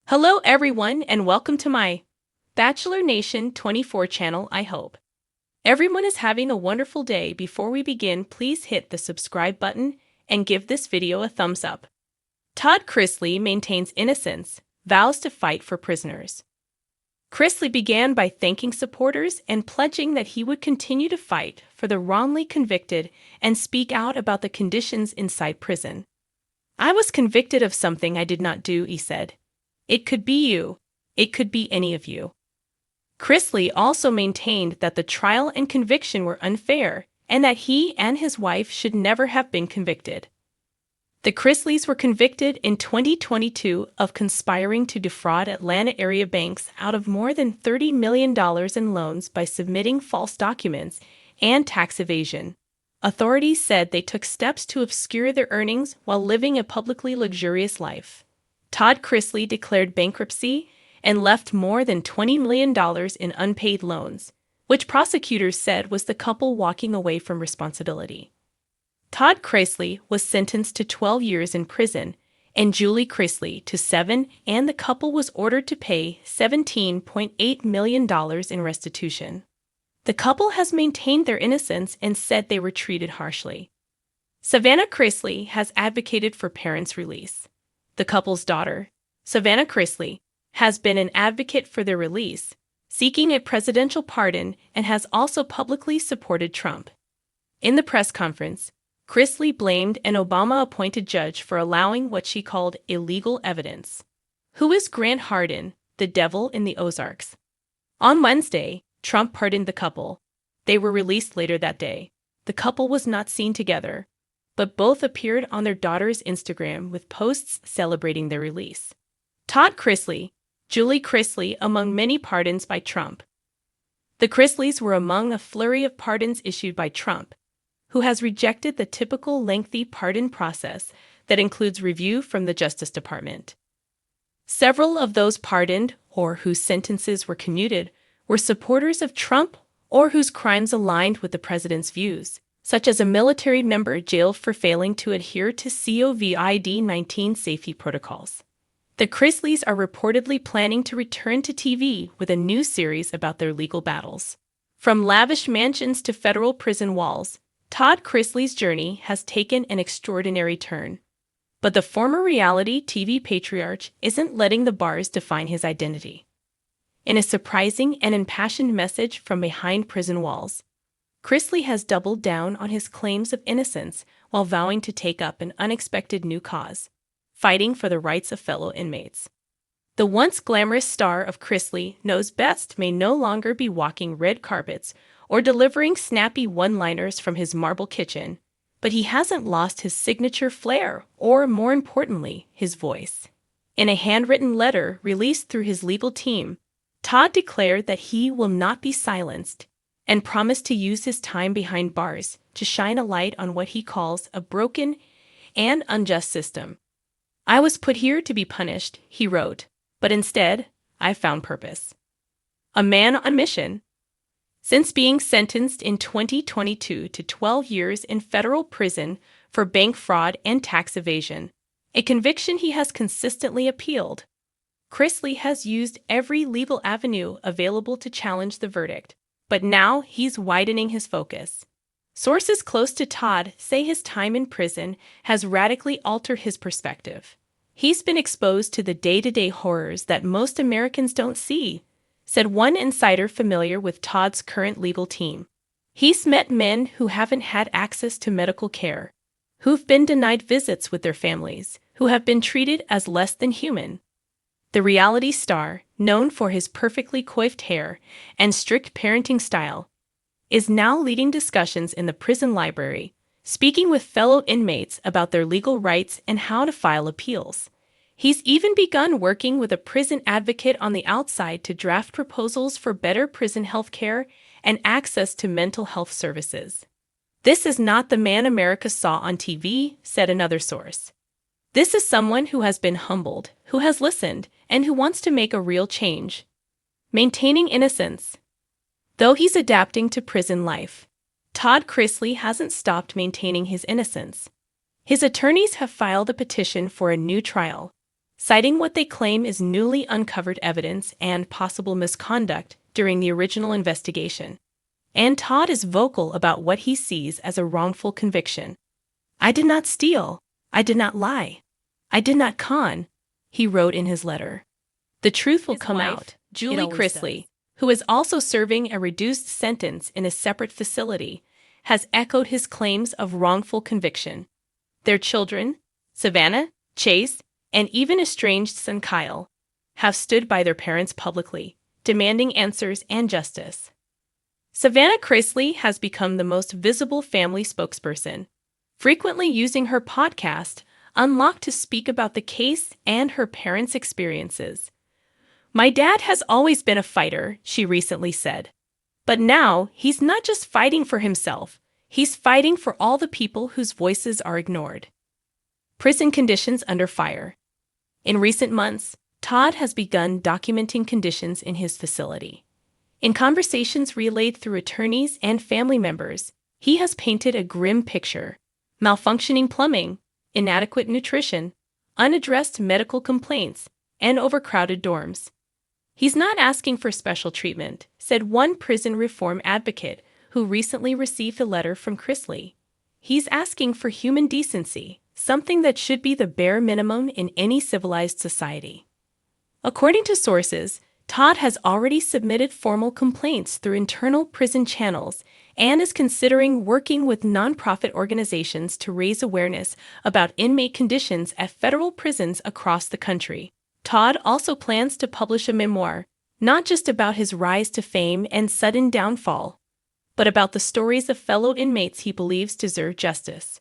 Hello everyone and welcome to my Bachelor Nation 24 channel. I hope everyone is having a wonderful day. Before we begin, please hit the subscribe button and give this video a thumbs up. Todd Chrisley maintains innocence, vows to fight for prisoners. Chrisley began by thanking supporters and pledging that he would continue to fight for the wrongly convicted and speak out about the conditions inside prison. "I was convicted of something I did not do," he said. "It could be you. It could be any of you." Chrisley also maintained that the trial and conviction were unfair and that he and his wife should never have been convicted. The Chrisleys were convicted in 2022 of conspiring to defraud Atlanta area banks out of more than $30 million in loans by submitting false documents and tax evasion. Authorities said they took steps to obscure their earnings while living a publicly luxurious life. Todd Chrisley declared bankruptcy and left more than $20 million in unpaid loans, which prosecutors said was the couple walking away from responsibility. Todd Chrisley was sentenced to 12 years in prison and Julie Chrisley to 7, and the couple was ordered to pay $17.8 million in restitution. The couple has maintained their innocence and said they were treated harshly. Savannah Chrisley has advocated for parents' release. The couple's daughter, Savannah Chrisley, has been an advocate for their release, seeking a presidential pardon, and has also publicly supported Trump. In the press conference, Chrisley blamed an Obama-appointed judge for allowing what she called illegal evidence. Who is Grant Hardin, the devil in the Ozarks? On Wednesday, Trump pardoned the couple. They were released later that day. The couple was not seen together, but both appeared on their daughter's Instagram with posts celebrating their release. Todd Chrisley, Julie Chrisley among many pardons by Trump. The Chrisleys were among a flurry of pardons issued by Trump, who has rejected the typical lengthy pardon process that includes review from the Justice Department. Several of those pardoned, or whose sentences were commuted, were supporters of Trump or whose crimes aligned with the president's views, such as a military member jailed for failing to adhere to COVID-19 safety protocols. The Chrisleys are reportedly planning to return to TV with a new series about their legal battles. From lavish mansions to federal prison walls, Todd Chrisley's journey has taken an extraordinary turn. But the former reality TV patriarch isn't letting the bars define his identity. In a surprising and impassioned message from behind prison walls, Chrisley has doubled down on his claims of innocence while vowing to take up an unexpected new cause, fighting for the rights of fellow inmates. The once glamorous star of Chrisley Knows Best may no longer be walking red carpets or delivering snappy one-liners from his marble kitchen, but he hasn't lost his signature flair or, more importantly, his voice. In a handwritten letter released through his legal team, Todd declared that he will not be silenced and promised to use his time behind bars to shine a light on what he calls a broken and unjust system. "I was put here to be punished," he wrote, "but instead, I found purpose." A man on mission. Since being sentenced in 2022 to 12 years in federal prison for bank fraud and tax evasion, a conviction he has consistently appealed, Chrisley has used every legal avenue available to challenge the verdict, but now he's widening his focus. Sources close to Todd say his time in prison has radically altered his perspective. "He's been exposed to the day-to-day horrors that most Americans don't see," said one insider familiar with Todd's current legal team. "He's met men who haven't had access to medical care, who've been denied visits with their families, who have been treated as less than human." The reality star, known for his perfectly coiffed hair and strict parenting style, is now leading discussions in the prison library, speaking with fellow inmates about their legal rights and how to file appeals. He's even begun working with a prison advocate on the outside to draft proposals for better prison health care and access to mental health services. "This is not the man America saw on TV," said another source. "This is someone who has been humbled, who has listened, and who wants to make a real change." Maintaining innocence. Though he's adapting to prison life, Todd Chrisley hasn't stopped maintaining his innocence. His attorneys have filed a petition for a new trial, citing what they claim is newly uncovered evidence and possible misconduct during the original investigation. And Todd is vocal about what he sees as a wrongful conviction. "I did not steal. I did not lie. I did not con," he wrote in his letter. The truth will come out. Julie Chrisley, who is also serving a reduced sentence in a separate facility, has echoed his claims of wrongful conviction. Their children, Savannah, Chase, and even estranged son Kyle, have stood by their parents publicly, demanding answers and justice. Savannah Chrisley has become the most visible family spokesperson, frequently using her podcast, Unlocked, to speak about the case and her parents' experiences. "My dad has always been a fighter," she recently said. "But now he's not just fighting for himself, he's fighting for all the people whose voices are ignored." Prison conditions under fire. In recent months, Todd has begun documenting conditions in his facility. In conversations relayed through attorneys and family members, he has painted a grim picture: malfunctioning plumbing, inadequate nutrition, unaddressed medical complaints, and overcrowded dorms. "He's not asking for special treatment," said one prison reform advocate who recently received a letter from Chrisley. "He's asking for human decency, something that should be the bare minimum in any civilized society." According to sources, Todd has already submitted formal complaints through internal prison channels and is considering working with nonprofit organizations to raise awareness about inmate conditions at federal prisons across the country. Todd also plans to publish a memoir, not just about his rise to fame and sudden downfall, but about the stories of fellow inmates he believes deserve justice.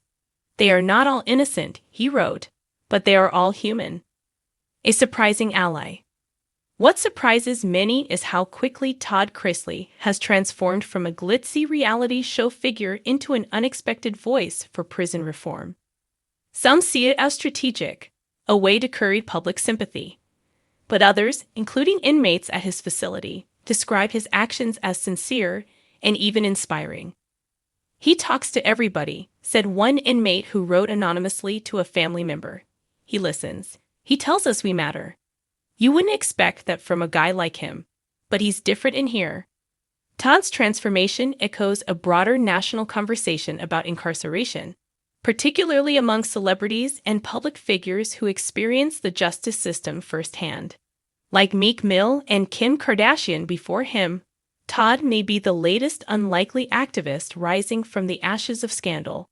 "They are not all innocent," he wrote, "but they are all human." A surprising ally. What surprises many is how quickly Todd Chrisley has transformed from a glitzy reality show figure into an unexpected voice for prison reform. Some see it as strategic, a way to curry public sympathy. But others, including inmates at his facility, describe his actions as sincere and even inspiring. "He talks to everybody," said one inmate who wrote anonymously to a family member. "He listens. He tells us we matter. You wouldn't expect that from a guy like him, but he's different in here." Todd's transformation echoes a broader national conversation about incarceration, particularly among celebrities and public figures who experience the justice system firsthand. Like Meek Mill and Kim Kardashian before him, Todd may be the latest unlikely activist rising from the ashes of scandal.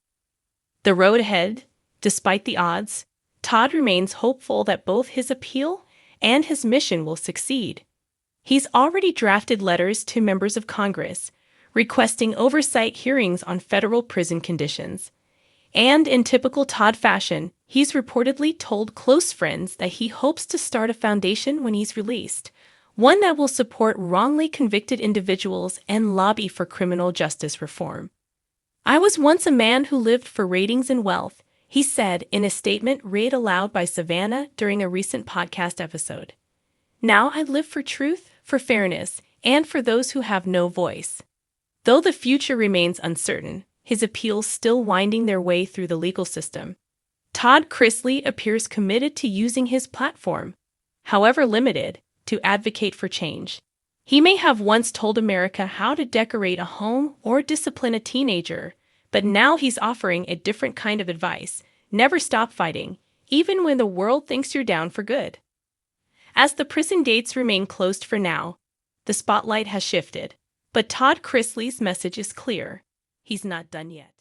The road ahead, despite the odds, Todd remains hopeful that both his appeal and his mission will succeed. He's already drafted letters to members of Congress, requesting oversight hearings on federal prison conditions. And in typical Todd fashion, he's reportedly told close friends that he hopes to start a foundation when he's released, one that will support wrongly convicted individuals and lobby for criminal justice reform. "I was once a man who lived for ratings and wealth," he said in a statement read aloud by Savannah during a recent podcast episode. "Now I live for truth, for fairness, and for those who have no voice." Though the future remains uncertain, his appeals still winding their way through the legal system, Todd Chrisley appears committed to using his platform, however limited, to advocate for change. He may have once told America how to decorate a home or discipline a teenager, but now he's offering a different kind of advice: never stop fighting, even when the world thinks you're down for good. As the prison gates remain closed for now, the spotlight has shifted, but Todd Chrisley's message is clear: he's not done yet.